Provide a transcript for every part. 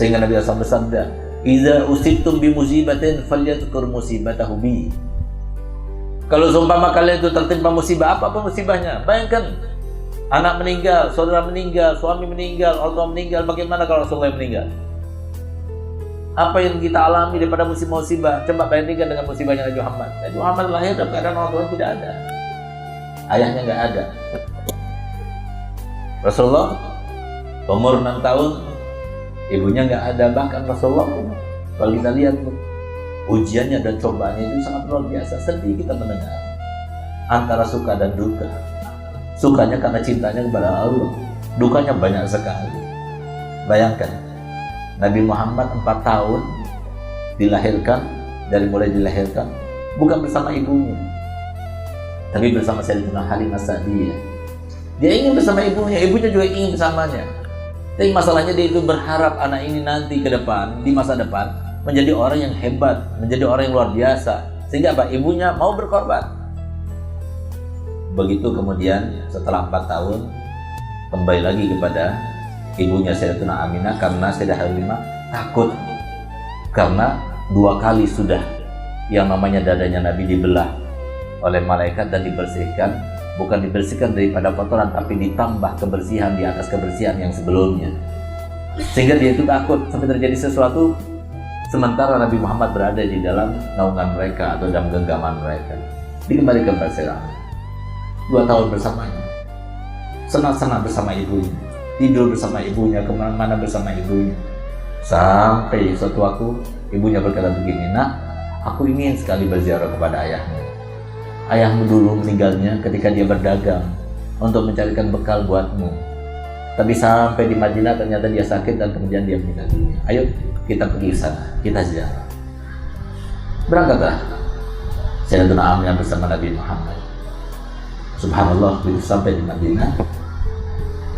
Sehingga Nabi SAW bersabda, "Idza usibtum bi musibatin falyadhkur musibatahu bi." Kalau seumpama kalian itu tertimpa musibah, apapun musibahnya, bayangkan anak meninggal, saudara meninggal, suami meninggal, orang tua meninggal, bagaimana kalau Rasulullah meninggal? Apa yang kita alami daripada musibah-musibah, coba bandingkan dengan musibahnya Nabi Muhammad. Nabi Muhammad lahir dalam keadaan orang tua tidak ada, ayahnya nggak ada. Rasulullah umur 6 tahun, ibunya nggak ada. Bahkan Rasulullah, kalau kita lihat ujiannya dan cobaannya itu sangat luar biasa. Sedih kita mendengar antara suka dan duka. Sukanya karena cintanya kepada Allah, dukanya banyak sekali. Bayangkan, Nabi Muhammad 4 tahun dilahirkan, dari mulai dilahirkan bukan bersama ibunya, tapi bersama Sayyidatina Halimah Sa'diyah. Dia ingin bersama ibunya, ibunya juga ingin bersamanya. Tapi masalahnya dia itu berharap anak ini nanti ke depan, di masa depan, menjadi orang yang hebat, menjadi orang yang luar biasa. Sehingga apa? Ibunya mau berkorban. Begitu kemudian setelah 4 tahun, kembali lagi kepada ibunya Sayyidatina Aminah, karena Sayyidah Halimah takut. Karena 2 kali sudah yang namanya dadanya Nabi dibelah oleh malaikat dan dibersihkan. Bukan dibersihkan daripada kotoran, tapi ditambah kebersihan di atas kebersihan yang sebelumnya. Sehingga dia itu takut sampai terjadi sesuatu sementara Nabi Muhammad berada di dalam naungan mereka atau dalam genggaman mereka. Dikembalikan kepada Sayyidah 2 tahun bersamanya, senang-senang bersama ibunya, tidur bersama ibunya, kemana-mana bersama ibunya. Sampai suatu waktu ibunya berkata begini, "Nak, aku ingin sekali berziarah kepada ayahmu. Ayahmu dulu meninggalnya ketika dia berdagang untuk mencarikan bekal buatmu. Tapi sampai di Madinah ternyata dia sakit dan kemudian dia meninggal dunia. Ayo kita pergi ke sana, kita ziarah." Berangkatlah Sayyidatina Aminah bersama Nabi Muhammad. Subhanallah, begitu sampai di Madinah,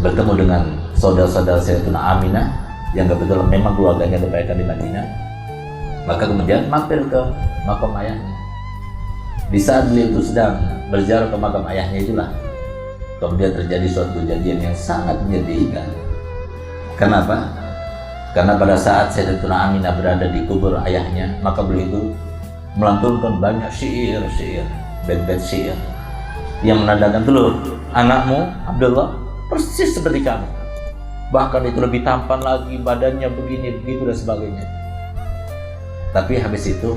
bertemu dengan saudara-saudara Sayyidatina Aminah yang kebetulan memang keluarganya dibaikan di Madinah. Maka kemudian mampir ke makam ayahnya. Di saat beliau itu sedang berziarah ke makam ayahnya itulah kemudian terjadi suatu kejadian yang sangat menyedihkan. Kenapa? Karena pada saat Sayyidatina Aminah berada di kubur ayahnya, maka beliau itu melantunkan banyak syair, bait-bait syair yang menandakan tuh, anakmu Abdullah persis seperti kamu, bahkan itu lebih tampan lagi, badannya begini begitu dan sebagainya. Tapi habis itu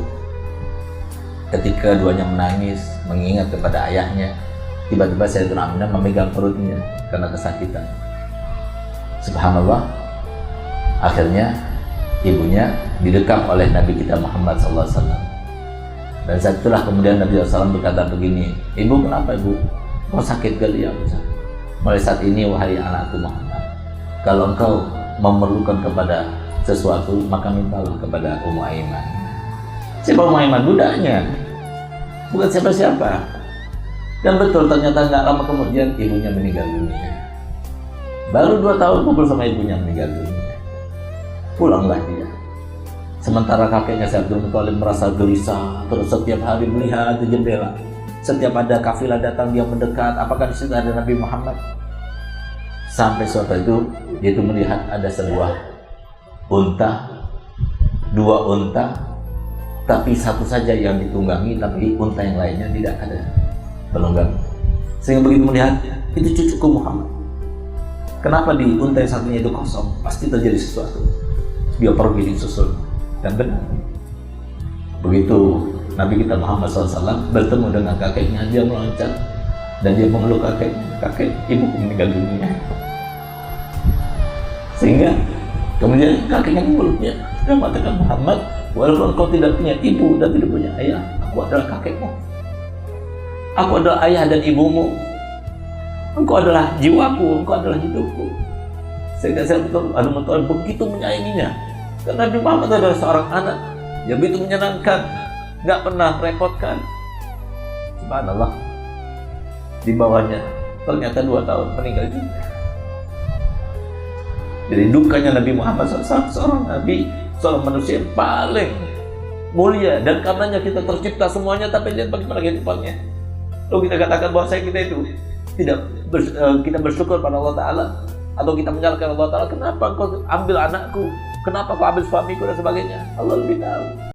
ketika keduanya menangis mengingat kepada ayahnya, tiba-tiba Sayyidatina Aminah memegang perutnya karena kesakitan. Subhanallah, akhirnya ibunya didekap oleh Nabi kita Muhammad SAW. Dan saat itulah kemudian Nabi SAW berkata begini, "Ibu, kenapa ibu? Kau sakit kali ya?" "Mulai saat ini wahai anakku Muhammad, kalau engkau memerlukan kepada sesuatu maka mintalah kepada Ummu Aiman." Siapa Ummu Aiman? Budaknya, bukan siapa-siapa. Dan betul, ternyata nggak lama kemudian ibunya meninggal dunia. Baru 2 tahun kumpul sama ibunya meninggal dunia. Pulanglah dia. Sementara kakeknya Syekh Abdul Muthalib merasa gelisah, terus setiap hari melihat di jendela. Setiap ada kafilah datang dia mendekat, apakah di situ ada Nabi Muhammad? Sampai suatu itu dia itu melihat ada sebuah unta, 2 unta, tapi satu saja yang ditunggangi, tapi unta yang lainnya tidak ada penunggang. Sehingga begitu melihat, itu cucuku Muhammad. Kenapa di unta yang satunya itu kosong? Pasti terjadi sesuatu. Dia pergi disusul, dan benar. Begitu Nabi kita Muhammad SAW bertemu dengan kakeknya, dia meloncat dan dia mengeluk kakeknya. "Kakek, ibuku meninggal dunia." Sehingga kemudian kakeknya memeluknya dan mengatakan, "Muhammad, walaupun kau tidak punya ibu dan tidak punya ayah, aku adalah kakekmu. Aku adalah ayah dan ibumu. Engkau adalah jiwaku, engkau adalah hidupku." Sehingga saya betul begitu menyayanginya. Karena Nabi Muhammad adalah seorang anak yang begitu menyenangkan, nggak pernah merepotkan. Subhanallah, di bawahnya ternyata 2 tahun meninggal juga. Jadi dukanya Nabi Muhammad SAW, seorang Nabi, seorang manusia yang paling mulia, dan karenanya kita tercipta semuanya. Tapi lihat bagaimana kehidupannya. Lalu kita katakan bahwa kita itu tidak kita bersyukur pada Allah Ta'ala, atau kita menyalahkan Allah Ta'ala, kenapa kau ambil anakku, Kenapa kau ambil suamiku dan sebagainya? Allah lebih tahu.